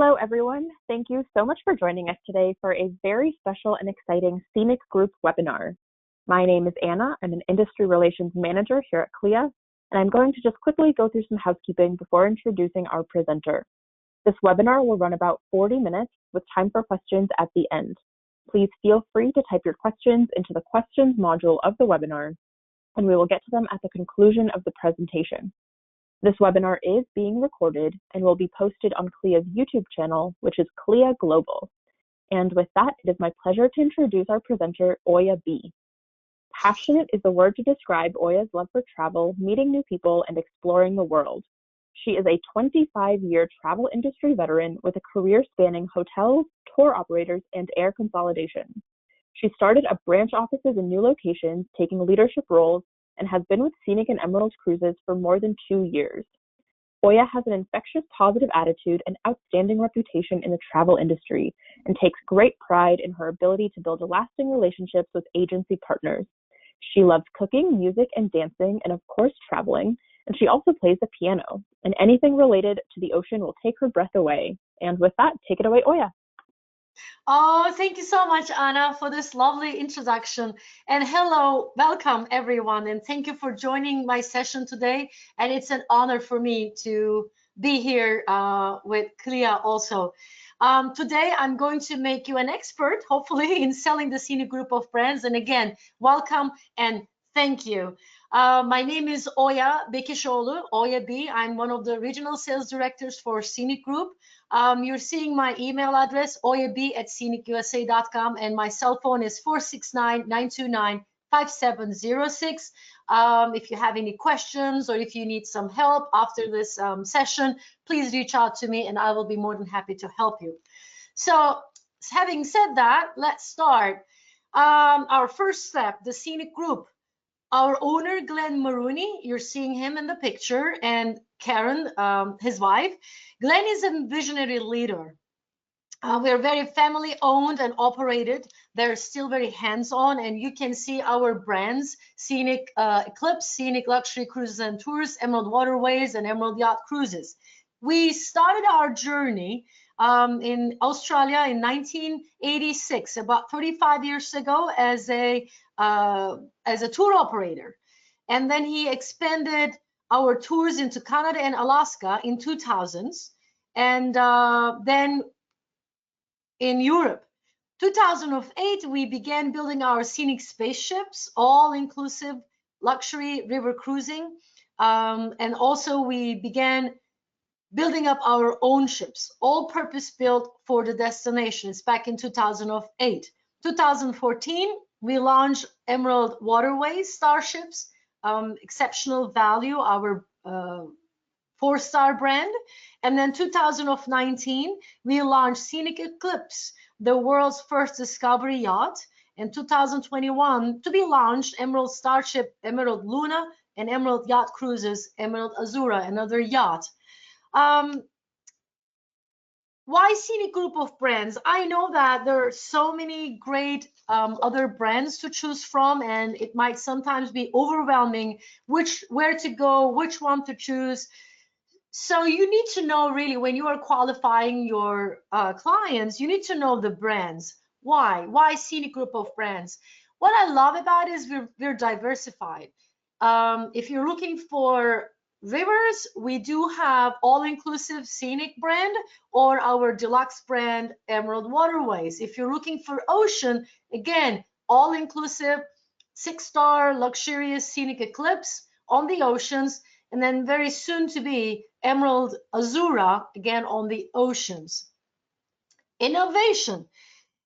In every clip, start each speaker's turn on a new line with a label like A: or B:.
A: Hello, everyone. Thank you so much for joining us today for a very special and exciting Scenic Group webinar. My name is Anna. I'm an Industry Relations Manager here at CLIA, and I'm going to just quickly go through some housekeeping before introducing our presenter. This webinar will run about 40 minutes with time for questions at the end. Please feel free to type your questions into the questions module of the webinar, and we will get to them at the conclusion of the presentation. This webinar is being recorded and will be posted on CLIA's YouTube channel, which is CLIA Global. And with that, it is my pleasure to introduce our presenter, Oya B. Passionate is the word to describe Oya's love for travel, meeting new people, and exploring the world. She is a 25-year travel industry veteran with a career spanning hotels, tour operators, and air consolidation. She started up branch offices in new locations, taking leadership roles, and has been with Scenic and Emerald Cruises for more than 2 years. Oya has an infectious positive attitude and outstanding reputation in the travel industry and takes great pride in her ability to build lasting relationships with agency partners. She loves cooking, music, and dancing, and of course traveling, and she also plays the piano, and anything related to the ocean will take her breath away. And with that, take it away, Oya.
B: Oh, thank you so much, Anna, for this lovely introduction. And hello, welcome everyone, and thank you for joining my session today. And it's an honor for me to be here with CLIA also. Today, I'm going to make you an expert, hopefully, in selling the Scenic Group of brands. And again, welcome and thank you. My name is Oya Bekişoğlu, Oya B. I'm one of the regional sales directors for Scenic Group. You're seeing my email address, oyab@scenicusa.com, and my cell phone is 469-929-5706. If you have any questions or if you need some help after this session, please reach out to me and I will be more than happy to help you. So having said that, let's start. Our first step, the Scenic Group. Our owner, Glenn Maroney, you're seeing him in the picture, and Karen, his wife. Glenn is a visionary leader. We're very family owned and operated. They're still very hands-on, and you can see our brands, Scenic Eclipse, Scenic Luxury Cruises and Tours, Emerald Waterways, and Emerald Yacht Cruises. We started our journey in Australia in 1986, about 35 years ago, as a tour operator. And then he expanded our tours into Canada and Alaska in 2000s. And then in Europe, 2008, we began building our scenic spaceships, all-inclusive luxury river cruising. And also we began building up our own ships, all purpose-built for the destinations back in 2008. 2014, we launched Emerald Waterways starships, exceptional value, our 4-star brand. And then 2019, we launched Scenic Eclipse, the world's first discovery yacht. And 2021, to be launched, Emerald Starship, Emerald Luna, and Emerald Yacht Cruises, Emerald Azura, another yacht. Why Scenic Group of brands? I know that there are so many great other brands to choose from, and it might sometimes be overwhelming where to go, which one to choose. So you need to know, really, when you are qualifying your clients, you need to know the brands. Why Scenic Group of brands? What I love about it is we're diversified. If you're looking for rivers, we do have all-inclusive Scenic brand or our Deluxe brand, Emerald Waterways. If you're looking for ocean, again, all-inclusive 6-star luxurious Scenic Eclipse on the oceans, and then very soon to be Emerald Azura, again on the oceans. Innovation.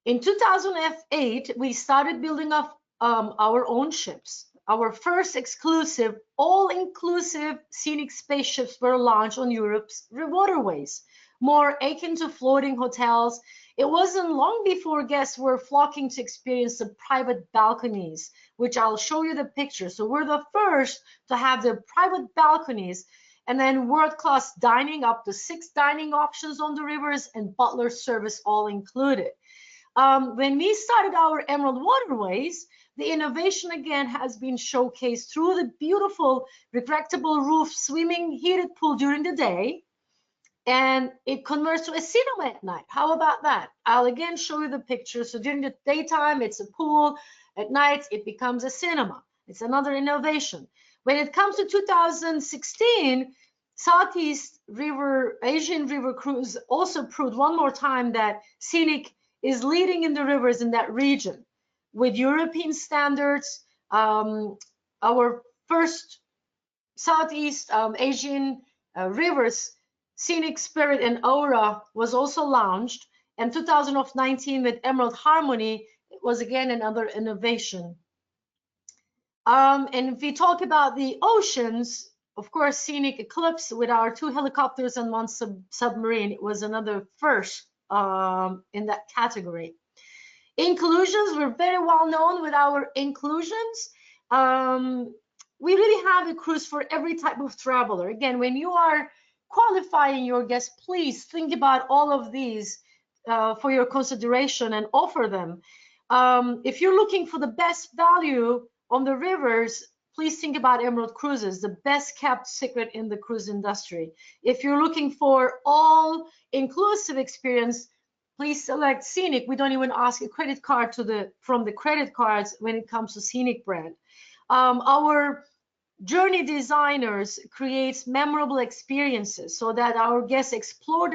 B: In 2008, we started building up our own ships. Our first exclusive, all-inclusive scenic spaceships were launched on Europe's waterways, more akin to floating hotels. It wasn't long before guests were flocking to experience the private balconies, which I'll show you the picture. So we're the first to have the private balconies, and then world-class dining, up to 6 dining options on the rivers, and butler service all included. When we started our Emerald Waterways, the innovation again has been showcased through the beautiful retractable roof swimming heated pool during the day, and it converts to a cinema at night. How about that? I'll again show you the picture. So during the daytime, it's a pool. At night, it becomes a cinema. It's another innovation. When it comes to 2016, Southeast River, Asian River Cruise also proved one more time that Scenic is leading in the rivers in that region with European standards. Our first Southeast Asian rivers, Scenic Spirit and Aura, was also launched. And 2019 with Emerald Harmony, it was again another innovation. And if we talk about the oceans, of course, Scenic Eclipse with our 2 helicopters and 1 submarine, it was another first in that category. Inclusions, we're very well known with our inclusions. We really have a cruise for every type of traveler. Again, when you are qualifying your guests, please think about all of these for your consideration and offer them. If you're looking for the best value on the rivers, please think about Emerald Cruises, the best kept secret in the cruise industry. If you're looking for all inclusive experience, please select Scenic. We don't even ask a credit card from the credit cards when it comes to Scenic brand. Our journey designers creates memorable experiences so that our guests explore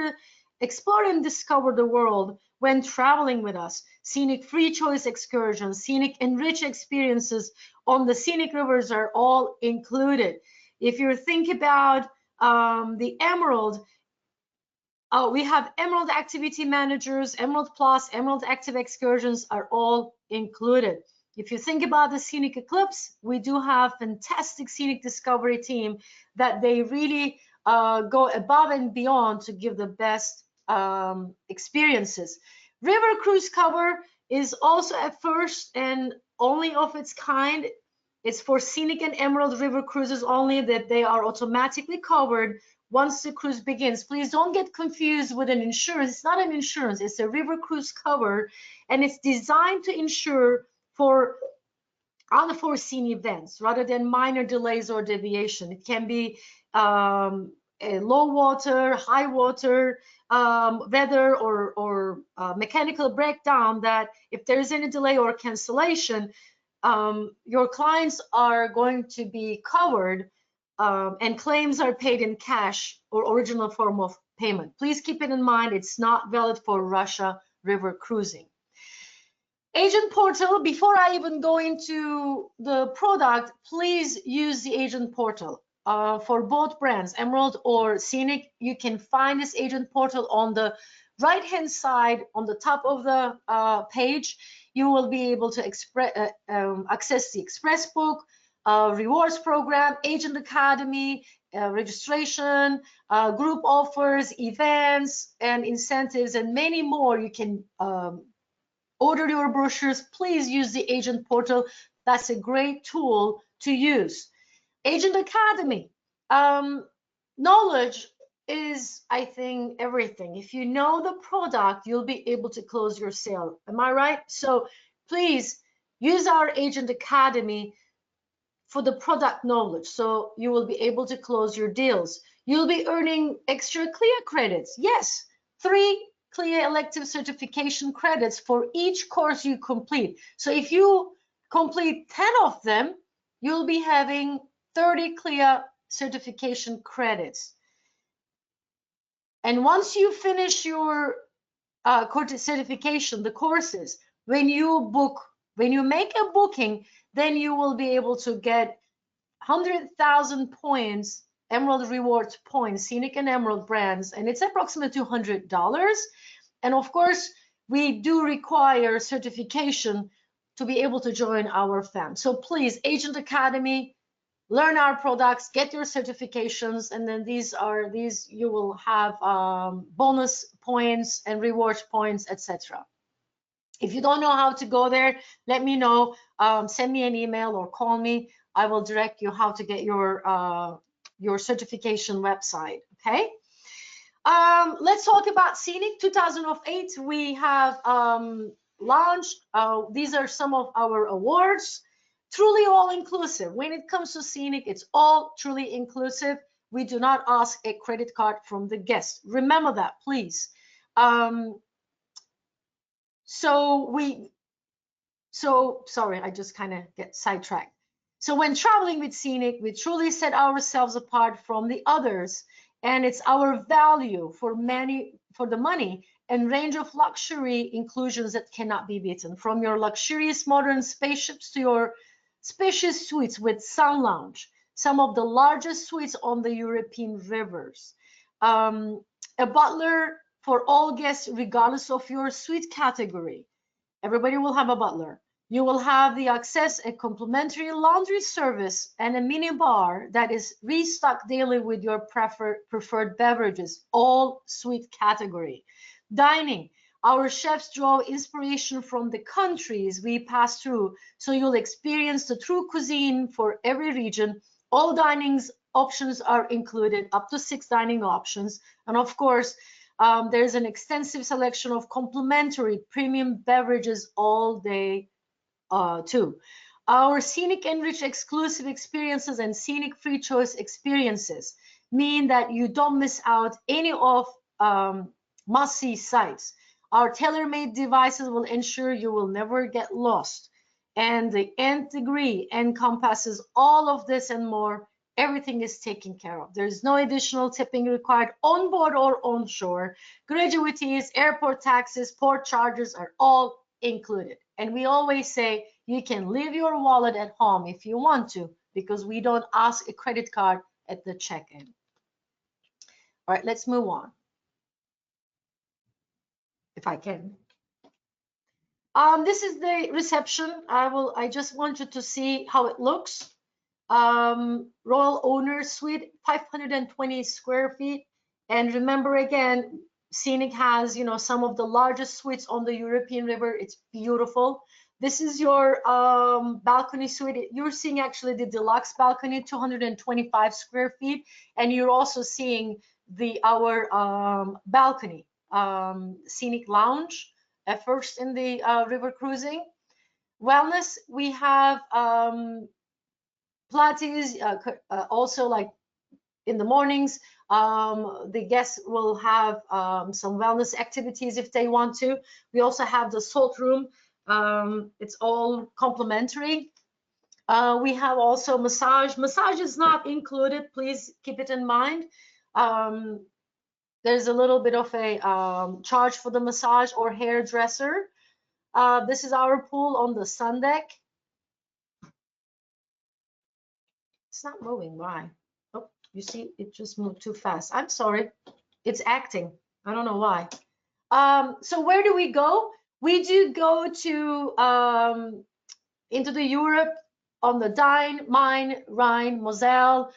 B: and discover the world when traveling with us. Scenic FreeChoice excursions, Scenic Enrich experiences on the scenic rivers are all included. If you think about the Emerald, we have Emerald activity managers, Emerald Plus, Emerald active excursions are all included. If you think about the Scenic Eclipse, we do have fantastic scenic discovery team that they really go above and beyond to give the best experiences. River cruise cover is also a first and only of its kind. It's for Scenic and Emerald River cruises only, that they are automatically covered once the cruise begins. Please don't get confused with an insurance. It's not an insurance, it's a river cruise cover, and it's designed to insure for unforeseen events rather than minor delays or deviation. It can be a low water, high water, weather or mechanical breakdown, that if there is any delay or cancellation, your clients are going to be covered, and claims are paid in cash or original form of payment. Please keep it in mind, it's not valid for Russia river cruising. Agent portal, before I even go into the product, please use the agent portal. For both brands, Emerald or Scenic, you can find this agent portal on the right hand side on the top of the page. You will be able to access the Express Book, rewards program, Agent Academy, registration, group offers, events and incentives, and many more. You can order your brochures. Please use the agent portal. That's a great tool to use. Agent Academy. Knowledge is, I think, everything. If you know the product, you'll be able to close your sale. Am I right? So please use our Agent Academy for the product knowledge, so you will be able to close your deals. You'll be earning extra CLIA credits. Yes, 3 CLIA elective certification credits for each course you complete. So if you complete 10 of them, you'll be having 30 CLIA certification credits. And once you finish your certification, the courses, when you make a booking, then you will be able to get 100,000 points, Emerald Rewards points, Scenic and Emerald brands, and it's approximately $200. And of course, we do require certification to be able to join our fam. So please, Agent Academy, learn our products, get your certifications, and then these you will have bonus points and rewards points, etc. If you don't know how to go there, let me know. Send me an email or call me. I will direct you how to get your certification website. Okay. Let's talk about Scenic. 2008, we have launched. These are some of our awards. Truly all inclusive. When it comes to Scenic, it's all truly inclusive. We do not ask a credit card from the guest. Remember that, please. Sorry, I just kind of get sidetracked. So when traveling with Scenic, we truly set ourselves apart from the others, and it's our value for the money and range of luxury inclusions that cannot be beaten. From your luxurious modern spaceships to your spacious suites with sun lounge, some of the largest suites on the European rivers. A butler for all guests, regardless of your suite category. Everybody will have a butler. You will have the access a complimentary laundry service and a mini bar that is restocked daily with your preferred beverages, all suite category. Dining. Our chefs draw inspiration from the countries we pass through, so you'll experience the true cuisine for every region. All dining options are included, up to 6 dining options. And of course, there's an extensive selection of complimentary premium beverages all day too. Our Scenic Enrich exclusive experiences and Scenic FreeChoice experiences mean that you don't miss out any of must-see sites. Our tailor-made devices will ensure you will never get lost. And the nth degree encompasses all of this and more. Everything is taken care of. There's no additional tipping required on board or onshore. Gratuities, airport taxes, port charges are all included. And we always say you can leave your wallet at home if you want to, because we don't ask a credit card at the check-in. All right, let's move on, if I can. This is the reception. I just want you to see how it looks. Royal Owner Suite, 520 square feet. And remember again, Scenic has, you know, some of the largest suites on the European River. It's beautiful. This is your balcony suite. You're seeing actually the deluxe balcony, 225 square feet. And you're also seeing our balcony, Scenic Lounge, at first in the river cruising. Wellness, we have Pilates, also like in the mornings. The guests will have some wellness activities if they want to. We also have the salt room. It's all complimentary. We have also massage. Massage is not included. Please keep it in mind. There's a little bit of a charge for the massage or hairdresser. This is our pool on the sun deck. It's not moving. Why? Oh, you see, it just moved too fast. I'm sorry. It's acting. I don't know why. So where do we go? We do go to into the Europe on the Main, Rhine, Moselle,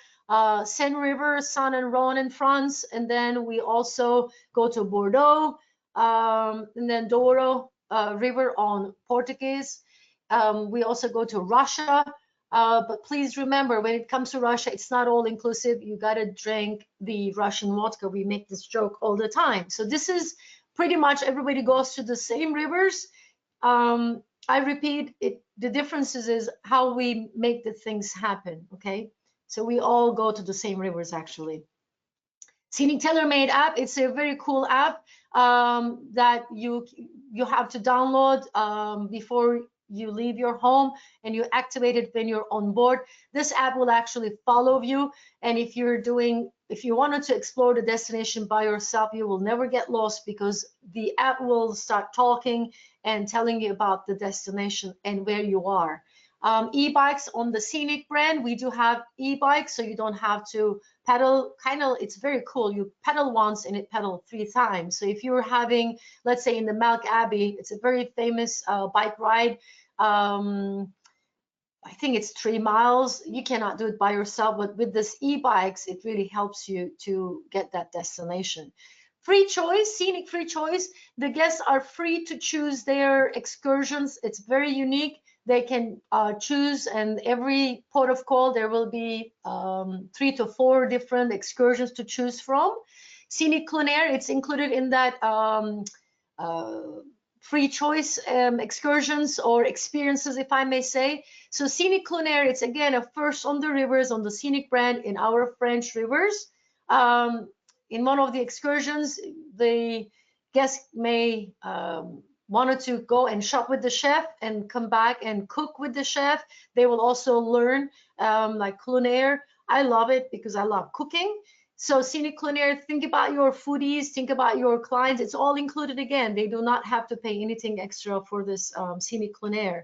B: Seine River, Saône and Rhône in France, and then we also go to Bordeaux, and then Douro River on Portuguese. We also go to Russia. But please remember, when it comes to Russia, it's not all inclusive. You got to drink the Russian vodka. We make this joke all the time. So this is pretty much everybody goes to the same rivers. I repeat, the differences is how we make the things happen, okay? So we all go to the same rivers, actually. Scenic Tailor-Made app, it's a very cool app that you have to download before you leave your home, and you activate it when you're on board. This app will actually follow you, and if you wanted to explore the destination by yourself, you will never get lost, because the app will start talking and telling you about the destination and where you are. E-bikes on the Scenic brand, we do have e-bikes, so you don't have to pedal. It's very cool. You pedal once and it pedal 3 times. So if you're having, let's say in the Melk Abbey, it's a very famous bike ride. I think it's 3 miles. You cannot do it by yourself, but with this e-bikes, it really helps you to get that destination. Free choice, Scenic Free Choice. The guests are free to choose their excursions. It's very unique. They can choose, and every port of call there will be 3 to 4 different excursions to choose from. Scenic Culinaire, it's included in that free choice excursions or experiences, if I may say. So Scenic Culinaire, it's again a first on the rivers, on the Scenic brand in our French rivers. In one of the excursions, the guests may wanted to go and shop with the chef and come back and cook with the chef. They will also learn like culinaire. I love it because I love cooking. So Scenic Culinaire, think about your foodies, think about your clients. It's all included again. They do not have to pay anything extra for this Scenic Culinaire.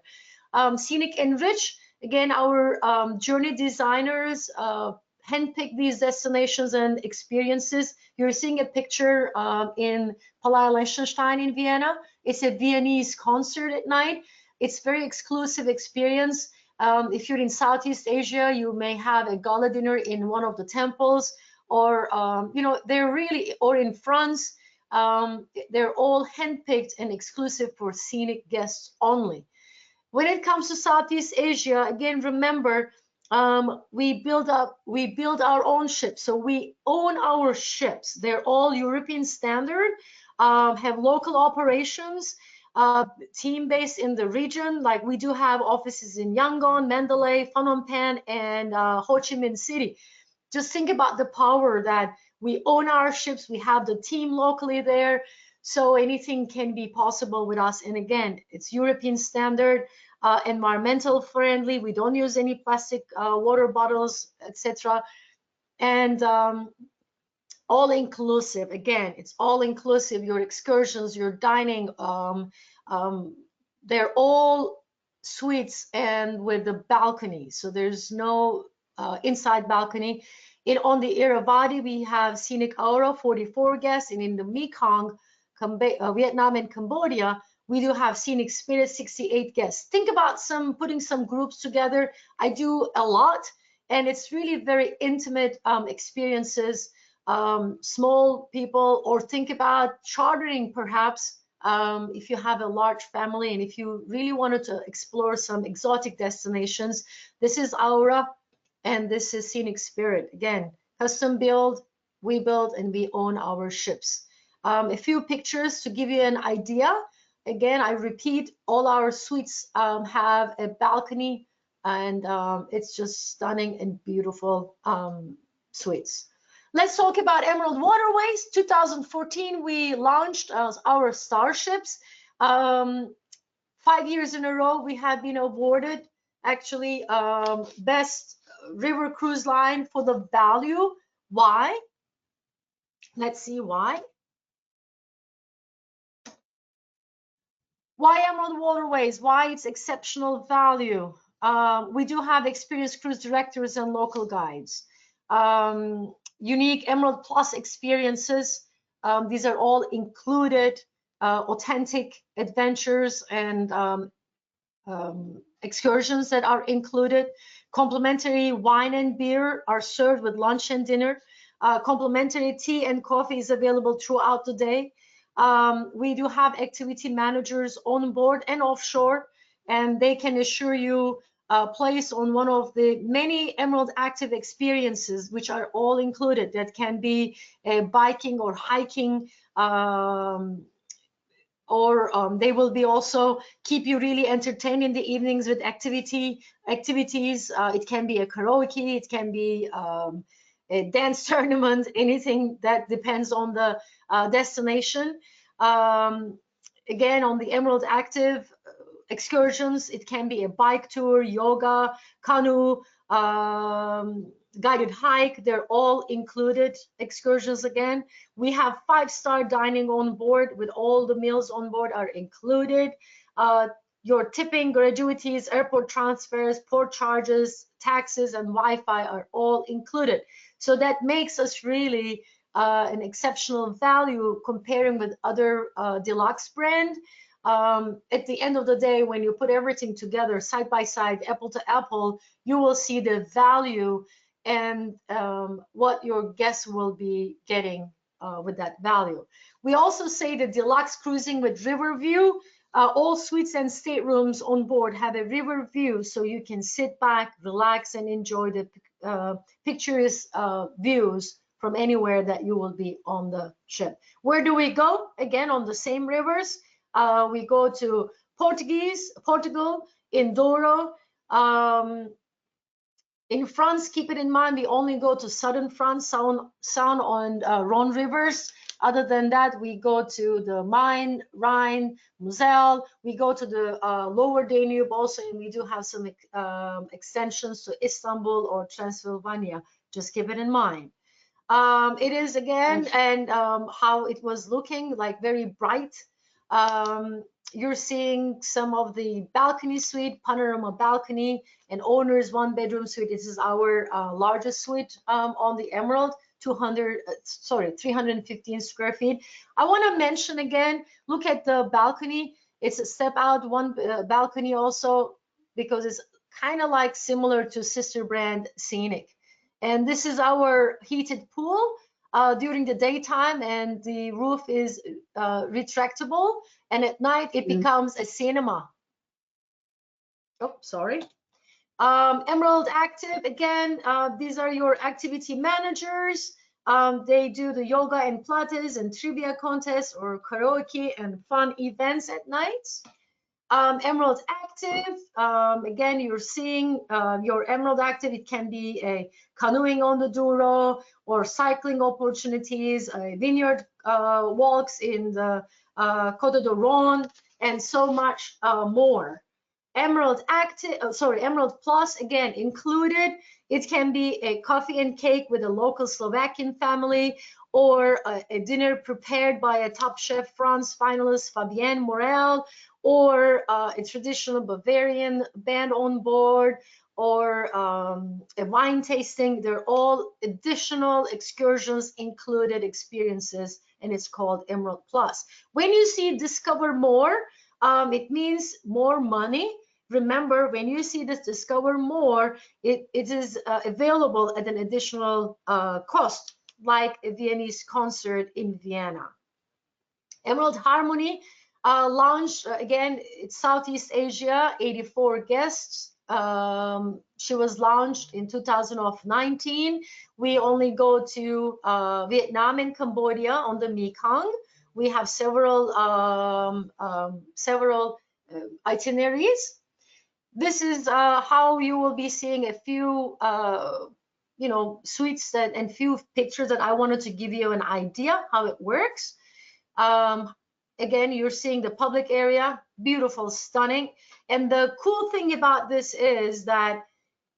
B: Scenic Enrich, again, our journey designers handpick these destinations and experiences. You're seeing a picture in Palais Liechtenstein in Vienna. It's a Viennese concert at night. It's very exclusive experience. If you're in Southeast Asia, you may have a gala dinner in one of the temples, or you know, they're really, or in France, they're all handpicked and exclusive for scenic guests only. When it comes to Southeast Asia, again, remember, we build our own ships, so we own our ships. They're all European standard, have local operations, team based in the region. Like we do have offices in Yangon, Mandalay, Phnom Penh, and Ho Chi Minh City. Just think about the power that we own our ships, we have the team locally there, so anything can be possible with us. And again, it's European standard, environmental friendly. We don't use any plastic water bottles, etc. And all inclusive. Again, it's all inclusive. Your excursions, your dining, they're all suites and with the balcony. So there's no inside balcony. On the Irrawaddy, we have Scenic Aura, 44 guests, and in the Mekong, Vietnam and Cambodia, we do have Scenic Spirit, 68 guests. Think about putting some groups together. I do a lot, and it's really very intimate experiences, small people, or think about chartering perhaps if you have a large family and if you really wanted to explore some exotic destinations. This is Aura. And this is Scenic Spirit. Again, custom build, we build, and we own our ships. A few pictures to give you an idea. Again, I repeat, all our suites have a balcony, and it's just stunning and beautiful suites. Let's talk about Emerald Waterways. 2014, we launched our starships. 5 years in a row, we have been awarded actually best river cruise line for the value. Why? Let's see why. Why Emerald Waterways? Why it's exceptional value? We do have experienced cruise directors and local guides. Unique Emerald Plus experiences. These are all included. Authentic adventures and excursions that are included. Complimentary wine and beer are served with lunch and dinner. Complimentary tea and coffee is available throughout the day. We do have activity managers on board and offshore, and they can assure you a place on one of the many Emerald Active experiences, which are all included. That can be biking or hiking, or they will be also keep you really entertained in the evenings with activities. It can be a karaoke, it can be a dance tournament, anything that depends on the destination. Again, on the Emerald Active excursions, it can be a bike tour, yoga, canoe, guided hike. They're all included excursions. Again, we have 5-star dining on board, with all the meals on board are included. Your tipping, gratuities, airport transfers, port charges, taxes, and Wi-Fi are all included. So that makes us really an exceptional value comparing with other deluxe brand. At the end of the day, when you put everything together side by side, apple to apple, you will see the value and what your guests will be getting with that value. We also say the deluxe cruising with river view. All suites and staterooms on board have a river view, so you can sit back, relax, and enjoy the picturesque views from anywhere that you will be on the ship. Where do we go? Again, on the same rivers. We go to Portugal, in Douro. In France, keep it in mind, we only go to southern France, Saône and Rhône rivers. Other than that, we go to the Main, Rhine, Moselle. We go to the lower Danube also, and we do have some extensions to Istanbul or Transylvania. Just keep it in mind. It is again, and how it was looking like very bright. You're seeing some of the balcony suite, panorama balcony, and owner's one bedroom suite. This is our largest suite on the Emerald, 315 square feet. I want to mention again, look at the balcony. It's a step out one balcony also, because it's kind of like similar to sister brand Scenic. And this is our heated pool during the daytime, and the roof is retractable, and at night it becomes a cinema. Oh, sorry. Emerald Active, again, these are your activity managers. They do the yoga and Pilates and trivia contests or karaoke and fun events at night. Emerald Active, again, you're seeing your Emerald Active. It can be a canoeing on the Douro or cycling opportunities, vineyard walks in the Côte de Rhône, and so much more. Emerald Emerald Plus, again, included. It can be a coffee and cake with a local Slovakian family, or a dinner prepared by a Top Chef France finalist Fabienne Morel, or a traditional Bavarian band on board, or a wine tasting. They're all additional excursions included experiences, and it's called Emerald Plus. When you see Discover More, it means more money. Remember, when you see this Discover More, it is available at an additional cost, like a Viennese concert in Vienna. Emerald Harmony launched, again, it's Southeast Asia, 84 guests. She was launched in 2019. We only go to Vietnam and Cambodia on the Mekong. We have several itineraries. This is how you will be seeing a few suites and few pictures that I wanted to give you an idea how it works. Again, you're seeing the public area, beautiful, stunning. And the cool thing about this is that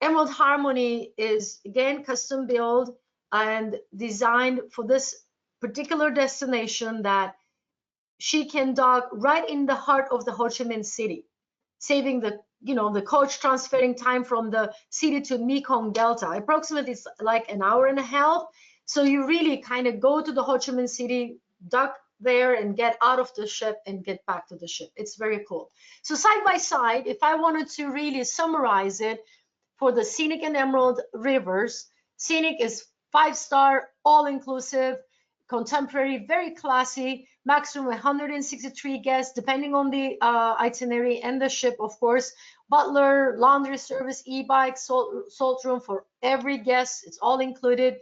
B: Emerald Harmony is, again, custom built and designed for this particular destination, that she can dock right in the heart of the Ho Chi Minh City, saving the coach transferring time from the city to Mekong Delta. Approximately, it's like an hour and a half. So you really kind of go to the Ho Chi Minh City, dock there, and get out of the ship and get back to the ship. It's very cool. So side by side, if I wanted to really summarize it for the Scenic and Emerald Rivers, Scenic is 5-star, all-inclusive, contemporary, very classy, maximum 163 guests, depending on the itinerary and the ship, of course. Butler, laundry service, e-bike, salt room for every guest. It's all included.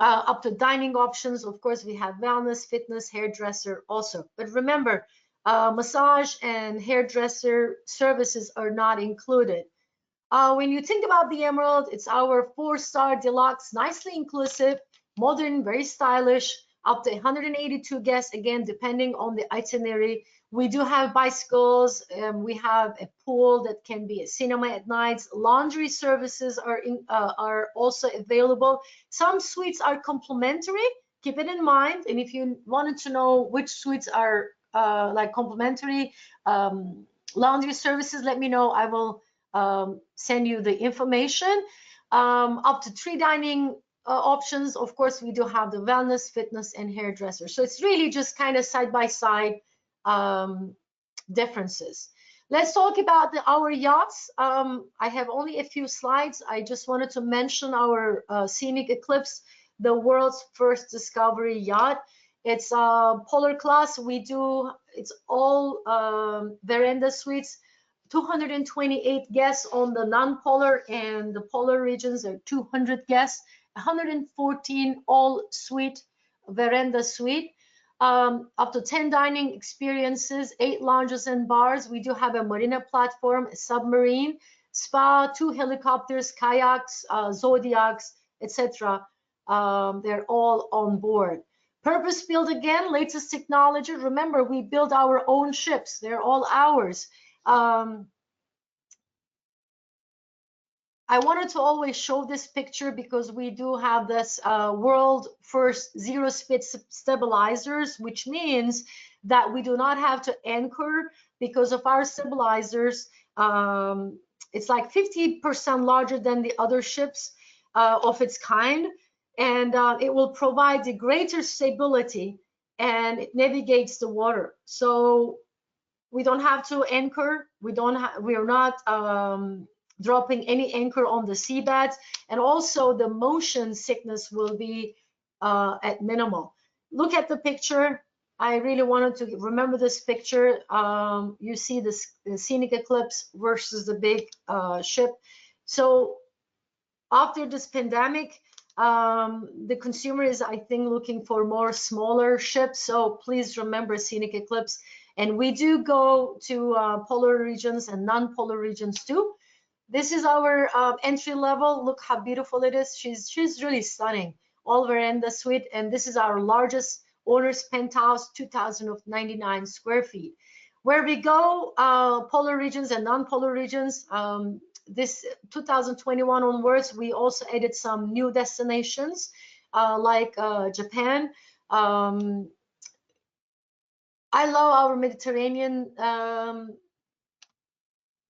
B: Up to dining options. Of course, we have wellness, fitness, hairdresser also. But remember, massage and hairdresser services are not included. When you think about the Emerald, it's our 4-star deluxe, nicely inclusive, modern, very stylish, up to 182 guests, again, depending on the itinerary. We do have bicycles. We have a pool that can be a cinema at nights. Laundry services are also available. Some suites are complimentary. Keep it in mind. And if you wanted to know which suites are like complimentary laundry services, let me know. I will send you the information. Up to 3 dining options. Of course, we do have the wellness, fitness, and hairdresser. So it's really just kind of side by side differences. Let's talk about our yachts. I have only a few slides. I just wanted to mention our Scenic Eclipse, the world's first discovery yacht. It's polar class. It's all veranda suites. 228 guests on the non-polar, and the polar regions are 200 guests. 114 all suite veranda suite. up to 10 dining experiences, 8 lounges and bars. We do have a marina platform, a submarine, spa, 2 helicopters, kayaks, zodiacs, etc. They're all on board. Purpose built again, latest technology. Remember, we build our own ships. They're all ours. I wanted to always show this picture because we do have this world first zero speed stabilizers, which means that we do not have to anchor because of our stabilizers. It's like 50% larger than the other ships of its kind, and it will provide the greater stability, and it navigates the water. So we don't have to anchor. We are not dropping any anchor on the seabeds, and also the motion sickness will be at minimal. Look at the picture. I really wanted to remember this picture. You see the Scenic Eclipse versus the big ship. So after this pandemic, the consumer is, I think, looking for more smaller ships. So please remember Scenic Eclipse. And we do go to polar regions and non-polar regions too. This is our entry level. Look how beautiful it is. She's really stunning. All veranda suite, and this is our largest owner's penthouse, 2,099 square feet. Where we go, polar regions and non-polar regions. This 2021 onwards, we also added some new destinations like Japan. I love our Mediterranean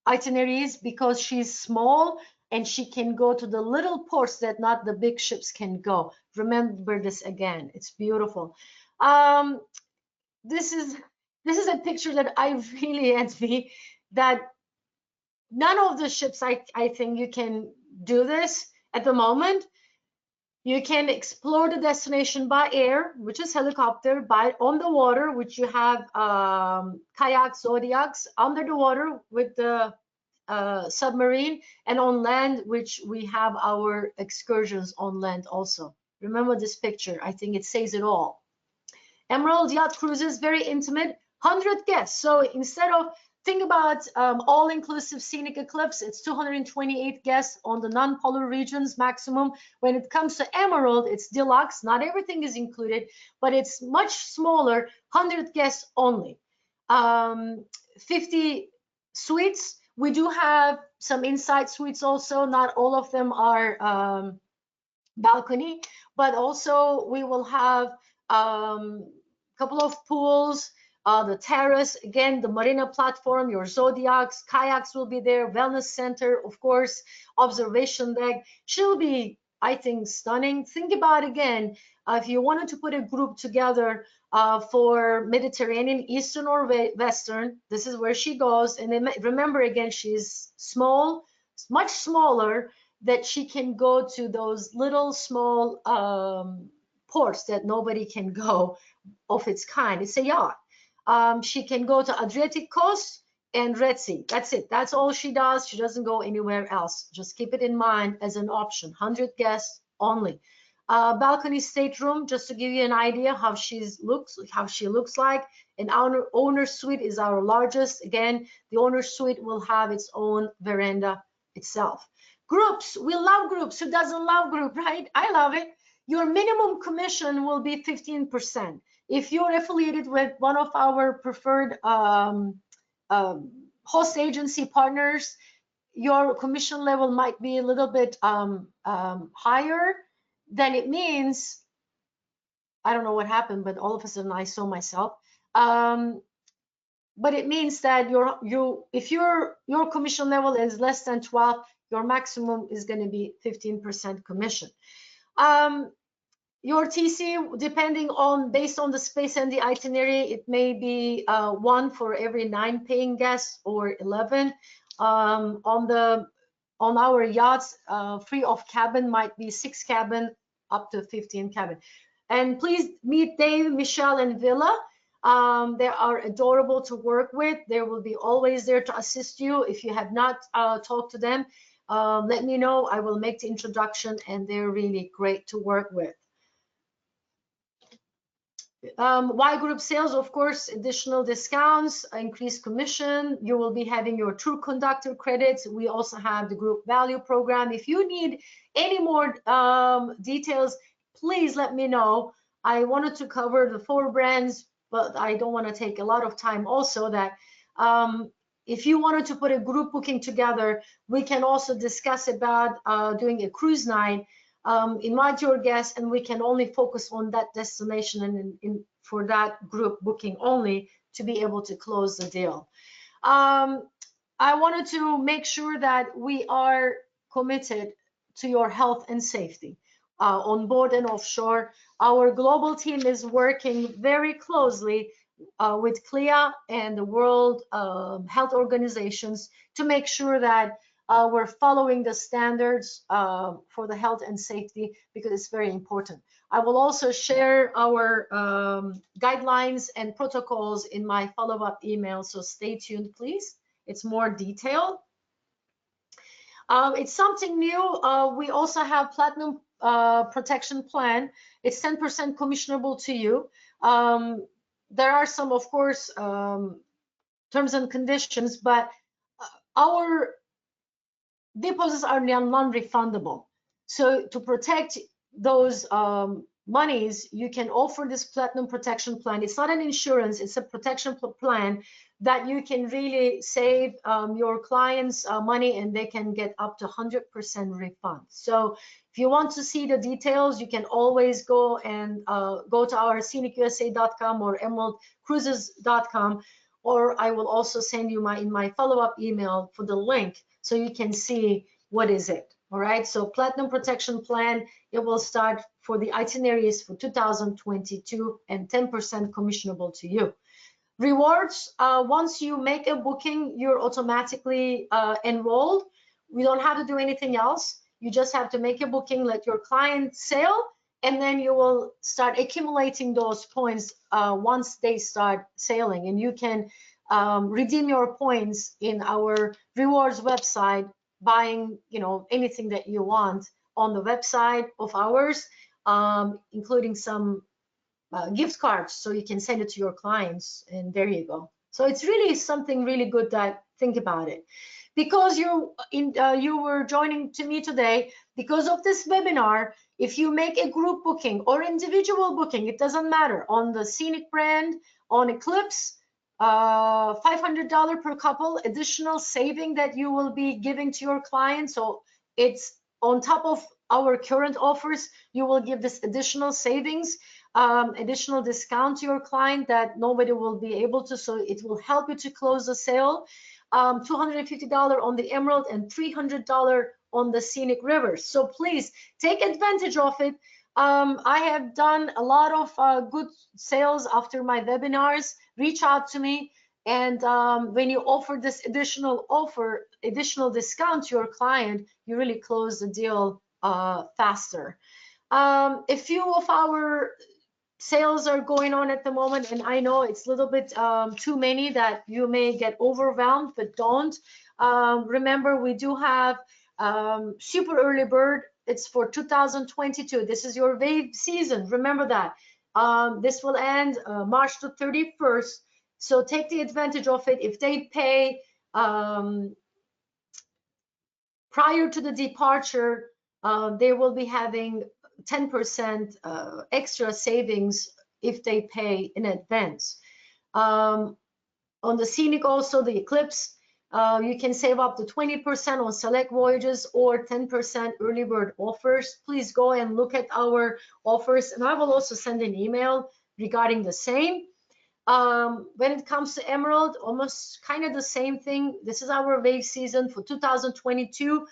B: itineraries because she's small and she can go to the little ports that not the big ships can go. Remember this again. It's beautiful. This is a picture that I really envy, that none of the ships I think you can do this at the moment. You can explore the destination by air, which is helicopter, by on the water, which you have kayaks, zodiacs, under the water with the submarine, and on land, which we have our excursions on land also. Remember this picture. I think it says it all. Emerald Yacht Cruises, very intimate, 100 guests. So instead of, think about all-inclusive Scenic Eclipse, it's 228 guests on the non-polar regions maximum. When it comes to Emerald, it's deluxe. Not everything is included, but it's much smaller, 100 guests only. 50 suites. We do have some inside suites also. Not all of them are balcony, but also we will have couple of pools, the terrace, again, the marina platform, your zodiacs, kayaks will be there, wellness center, of course, observation deck. She'll be, I think, stunning. Think about, again, if you wanted to put a group together for Mediterranean, Eastern or Western, this is where she goes. And then remember, again, she's small, much smaller, that she can go to those little small ports that nobody can go of its kind. It's a yacht. She can go to Adriatic coast and Red Sea. That's it. That's all she does. She doesn't go anywhere else. Just keep it in mind as an option. 100 guests only. Balcony stateroom, just to give you an idea how she looks like. And our owner suite is our largest. Again, the owner suite will have its own veranda itself. Groups, we love groups. Who doesn't love group, right? I love it. Your minimum commission will be 15%. If you're affiliated with one of our preferred host agency partners, your commission level might be a little bit higher. Then it means, I don't know what happened, but all of a sudden I saw myself. But it means that if your commission level is less than 12, your maximum is going to be 15% commission. Your TC, depending on, based on the space and the itinerary, it may be 1 for every 9 paying guests or 11. On our yachts, free of cabin might be 6 cabin up to 15 cabin. And please meet Dave, Michelle, and Villa. They are adorable to work with. They will be always there to assist you. If you have not talked to them, let me know. I will make the introduction, and they're really great to work with. Y group sales, of course, additional discounts, increased commission. You will be having your true conductor credits. We also have the group value program. If you need any more details, please let me know. I wanted to cover the 4 brands, but I don't want to take a lot of time. Also, that if you wanted to put a group booking together, we can also discuss about doing a cruise night. Invite your guests, and we can only focus on that destination and for that group booking only to be able to close the deal. I wanted to make sure that we are committed to your health and safety on board and offshore. Our global team is working very closely with CLIA and the World Health Organizations to make sure that we're following the standards for the health and safety, because it's very important. I will also share our guidelines and protocols in my follow-up email, so stay tuned, please. It's more detailed. It's something new. We also have Platinum Protection Plan. It's 10% commissionable to you. There are some, of course, terms and conditions, but our deposits are non-refundable. So to protect those monies, you can offer this Platinum Protection Plan. It's not an insurance, it's a protection plan that you can really save your clients money, and they can get up to 100% refund. So if you want to see the details, you can always go and go to our scenicusa.com or emeraldcruises.com, or I will also send you in my follow-up email for the link so you can see what is it. All right, so Platinum Protection Plan, it will start for the itineraries for 2022 and 10% commissionable to you. Rewards, once you make a booking, you're automatically enrolled. We don't have to do anything else. You just have to make a booking, let your client sail, and then you will start accumulating those points once they start sailing. And you can redeem your points in our rewards website, buying anything that you want on the website of ours, including some gift cards, so you can send it to your clients, and there you go. So it's really something really good. That think about it, because you were joining to me today because of this webinar. If you make a group booking or individual booking, it doesn't matter, on the Scenic brand, on Eclipse, $500 per couple additional saving that you will be giving to your clients. So it's on top of our current offers. You will give this additional savings, additional discount to your client that nobody will be able to. So it will help you to close the sale. $250 on the Emerald and $300 on the Scenic River. So please take advantage of it. I have done a lot of good sales after my webinars. Reach out to me, and when you offer this additional discount to your client, you really close the deal faster. A few of our sales are going on at the moment, and I know it's a little bit too many that you may get overwhelmed, but don't. Remember, we do have super early bird. It's for 2022. This is your wave season. Remember that. This will end March the 31st. So take the advantage of it. If they pay prior to the departure, they will be having 10% extra savings if they pay in advance. On the Scenic, also the Eclipse, you can save up to 20% on select voyages or 10% early bird offers. Please go and look at our offers, and I will also send an email regarding the same. When it comes to Emerald, almost kind of the same thing. This is our wave season for 2022.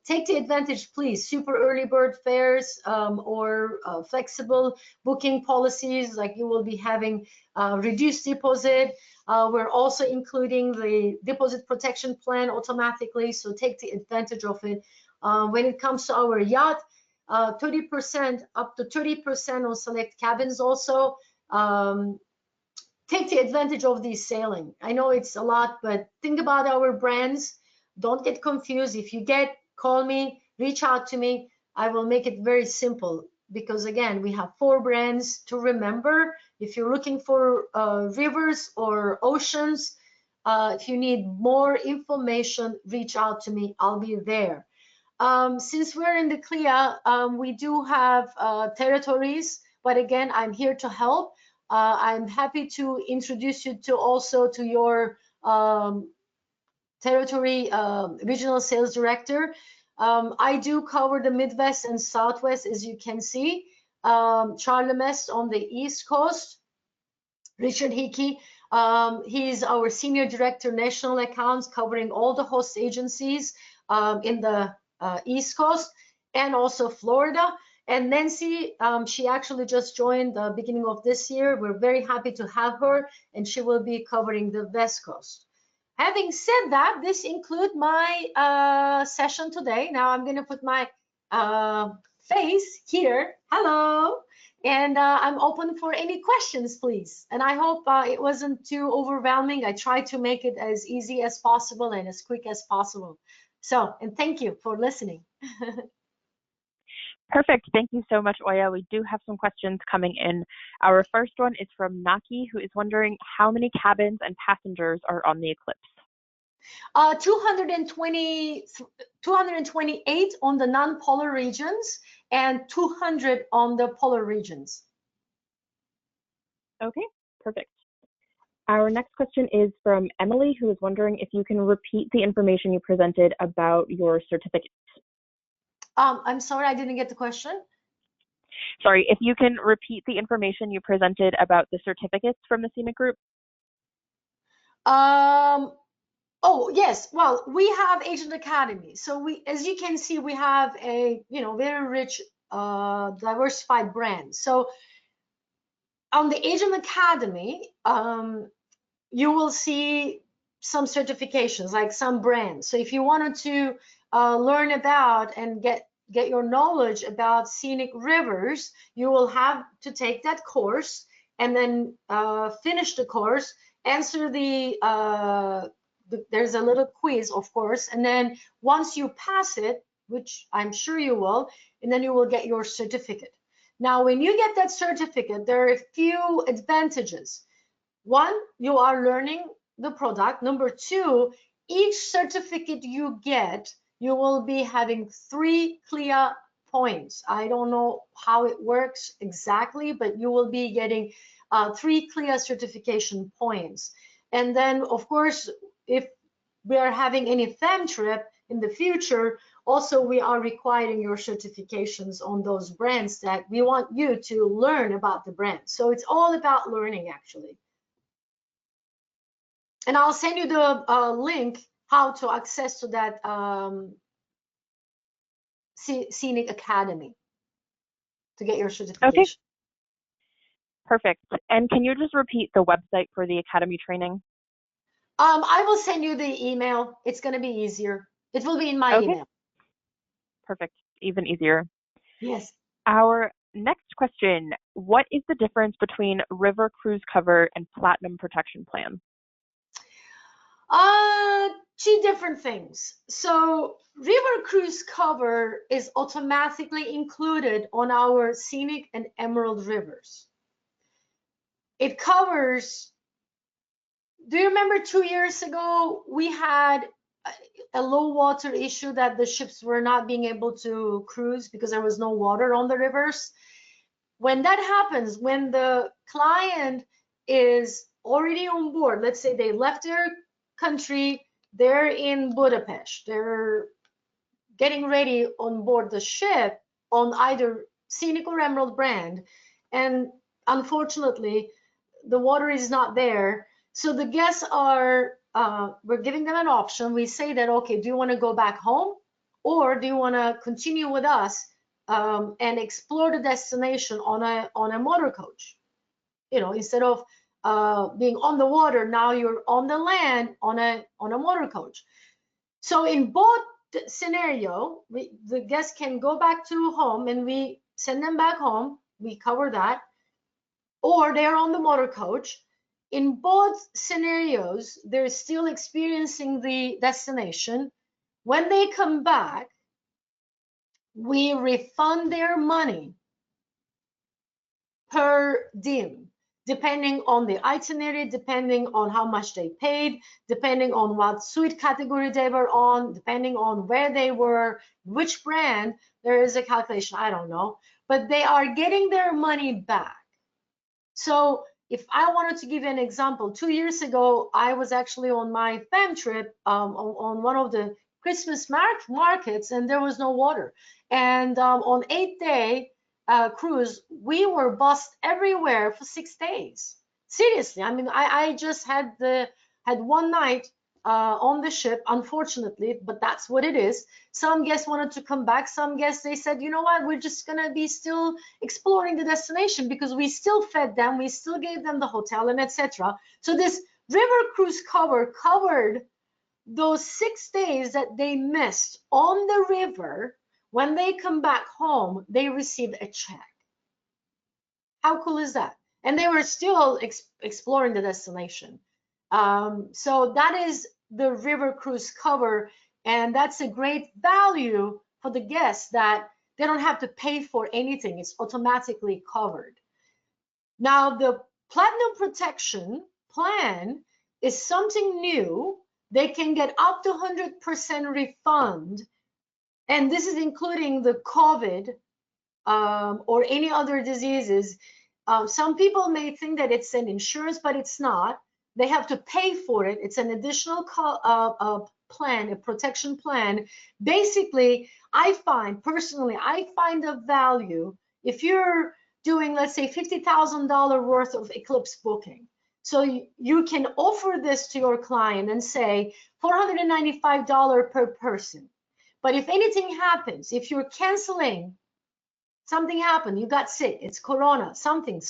B: Take the advantage, please. Super early bird fares or flexible booking policies, like you will be having reduced deposit. We're also including the deposit protection plan automatically, so take the advantage of it. When it comes to our yacht, 30% up to 30% on select cabins also. Take the advantage of these sailing. I know it's a lot, but think about our brands. Don't get confused. If you call me, reach out to me. I will make it very simple. because again, we have 4 brands to remember. If you're looking for rivers or oceans, if you need more information, reach out to me. I'll be there. Since we're in the CLIA, we do have territories, but again, I'm here to help. I'm happy to introduce you to also to your territory regional sales director. I do cover the Midwest and Southwest, as you can see. Charlie Mest on the East Coast. Richard Hickey, he's our Senior Director, National Accounts, covering all the host agencies in the East Coast and also Florida. And Nancy, she actually just joined the beginning of this year. We're very happy to have her, and she will be covering the West Coast. Having said that, this includes my session today. Now I'm going to put my face here. Hello. And I'm open for any questions, please. And I hope it wasn't too overwhelming. I tried to make it as easy as possible and as quick as possible. So, and thank you for listening.
A: Perfect. Thank you so much, Oya. We do have some questions coming in. Our first one is from Naki, who is wondering how many cabins and passengers are on the Eclipse.
B: 228 on the non-polar regions and 200 on the polar regions.
A: Okay, perfect. Our next question is from Emily, who is wondering if you can repeat the information you presented about your certificates.
B: I'm sorry, I didn't get the question.
A: Sorry, if you can repeat the information you presented about the certificates from the Scenic Group.
B: Oh, yes. Well, we have Agent Academy. So we, as you can see, we have a, very rich, diversified brand. So on the Agent Academy, you will see some certifications, like some brands. So if you wanted to learn about and get your knowledge about scenic rivers, you will have to take that course and then finish the course, answer there's a little quiz, of course, and then once you pass it, which I'm sure you will, and then you will get your certificate. Now, when you get that certificate, there are a few advantages. One, you are learning the product. Number two, each certificate you get, you will be having 3 CLIA points. I don't know how it works exactly, but you will be getting 3 CLIA certification points. And then, of course, if we are having any FAM trip in the future, also we are requiring your certifications on those brands that we want you to learn about the brand. So it's all about learning, actually. And I'll send you the link how to access to that Scenic Academy to get your certification.
A: Okay. Perfect. And can you just repeat the website for the Academy training?
B: I will send you the email. It's going to be easier. It will be in my email.
A: Perfect. Even easier.
B: Yes.
A: Our next question, what is the difference between River Cruise Cover and Platinum Protection Plan?
B: 2 different things. So River Cruise Cover is automatically included on our Scenic and Emerald Rivers. It covers, do you remember 2 years ago, we had a low water issue that the ships were not being able to cruise because there was no water on the rivers? When that happens, when the client is already on board, let's say they left their country, they're in Budapest, they're getting ready on board the ship on either Scenic or Emerald brand, and unfortunately the water is not there. So the guests are, we're giving them an option. We say that, okay, do you want to go back home, or do you want to continue with us and explore the destination on a motor coach? Instead of being on the water, now you're on the land on a motor coach. So in both scenario, the guests can go back to home and we send them back home. We cover that. Or they're on the motor coach. In both scenarios, they're still experiencing the destination. When they come back, we refund their money per diem, depending on the itinerary, depending on how much they paid, depending on what suite category they were on, depending on where they were, which brand. There is a calculation, I don't know, but they are getting their money back. So if I wanted to give you an example, 2 years ago, I was actually on my fam trip on one of the Christmas markets, and there was no water. And on 8-day cruise, we were bussed everywhere for 6 days. Seriously, I mean, I just had one night on the ship, unfortunately, but that's what it is. Some guests wanted to come back. Some guests, they said, you know what, we're just gonna be still exploring the destination, because we still fed them, we still gave them the hotel and etc. So this river cruise covered those 6 days that they missed on the river. When they come back home, they received a check. How cool is that? And they were still exploring the destination. So that is the river cruise cover, and that's a great value for the guests, that they don't have to pay for anything. It's automatically covered. Now, the Platinum Protection Plan is something new. They can get up to 100% refund, and this is including the COVID or any other diseases. Some people may think that it's an insurance, but it's not. They have to pay for it. It's an additional plan, a protection plan. Basically, I find the value if you're doing, let's say, $50,000 worth of eclipse booking. So you can offer this to your client and say $495 per person. But if anything happens, if you're canceling, something happened, you got sick, it's Corona, something.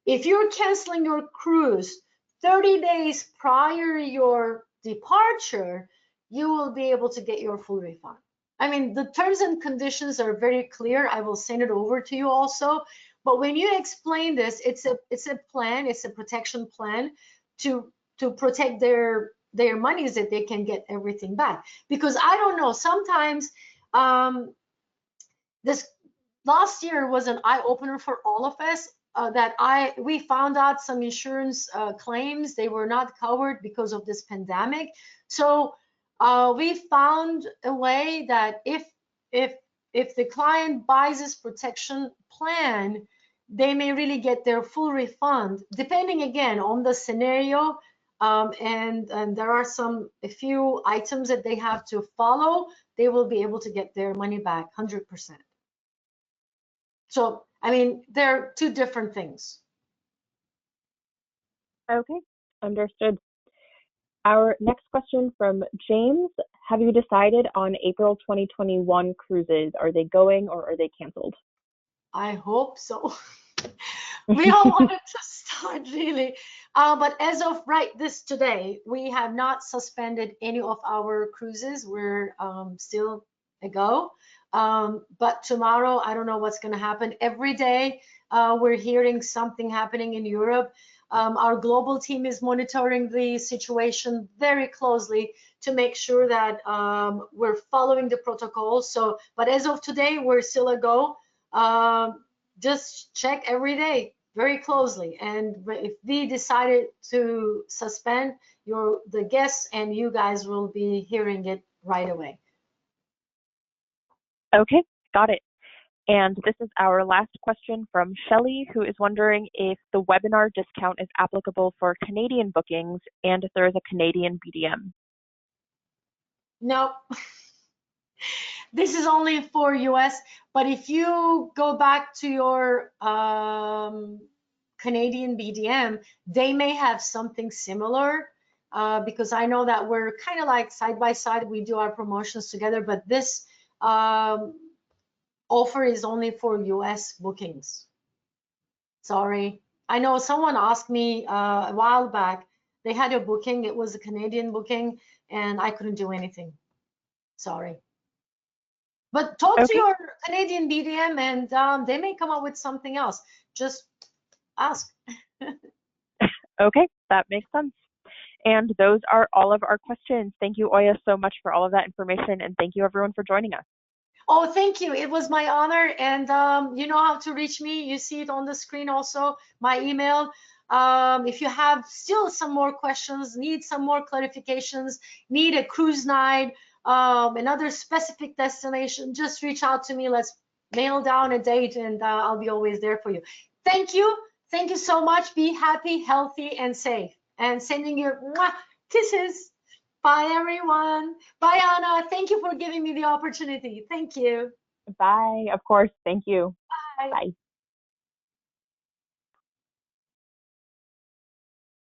B: If you're canceling your cruise 30 days prior your departure, you will be able to get your full refund. I mean, the terms and conditions are very clear. I will send it over to you also. But when you explain this, it's a plan, it's a protection plan to protect their monies, that they can get everything back. Because I don't know, sometimes this last year was an eye-opener for all of us, that we found out some insurance claims, they were not covered because of this pandemic. So we found a way that if the client buys this protection plan, they may really get their full refund, depending again on the scenario. And there are a few items that they have to follow. They will be able to get their money back 100%. So, I mean, they're two different things.
A: Okay, understood. Our next question from James: have you decided on April 2021 cruises? Are they going or are they canceled?
B: I hope so. We all wanted to start, really. But as of today, we have not suspended any of our cruises. We're still a go. But tomorrow, I don't know what's going to happen. Every day, we're hearing something happening in Europe. Our global team is monitoring the situation very closely to make sure that we're following the protocols. So, but as of today, we're still a go. Just check every day very closely, and if we decided to suspend, the guests and you guys will be hearing it right away.
A: Okay, got it. And this is our last question from Shelley, who is wondering if the webinar discount is applicable for Canadian bookings and if there is a Canadian BDM.
B: No. This is only for US, but if you go back to your Canadian BDM, they may have something similar, because I know that we're kind of like side by side, we do our promotions together, but this offer is only for US bookings. Sorry. I know someone asked me a while back, they had a booking, it was a Canadian booking, and I couldn't do anything. Sorry. But talk to your Canadian BDM, and they may come up with something else. Just ask.
A: Okay, that makes sense. And those are all of our questions. Thank you, Oya, so much for all of that information, and thank you everyone for joining us.
B: Oh, thank you. It was my honor. And you know how to reach me. You see it on the screen also, my email. If you have still some more questions, need some more clarifications, need a cruise night, another specific destination, just reach out to me. Let's nail down a date and I'll be always there for you. Thank you. Thank you so much. Be happy, healthy, and safe. And sending you mwah, kisses. Bye, everyone. Bye, Anna. Thank you for giving me the opportunity. Thank you.
A: Bye. Of course. Thank you.
B: Bye.
A: Bye.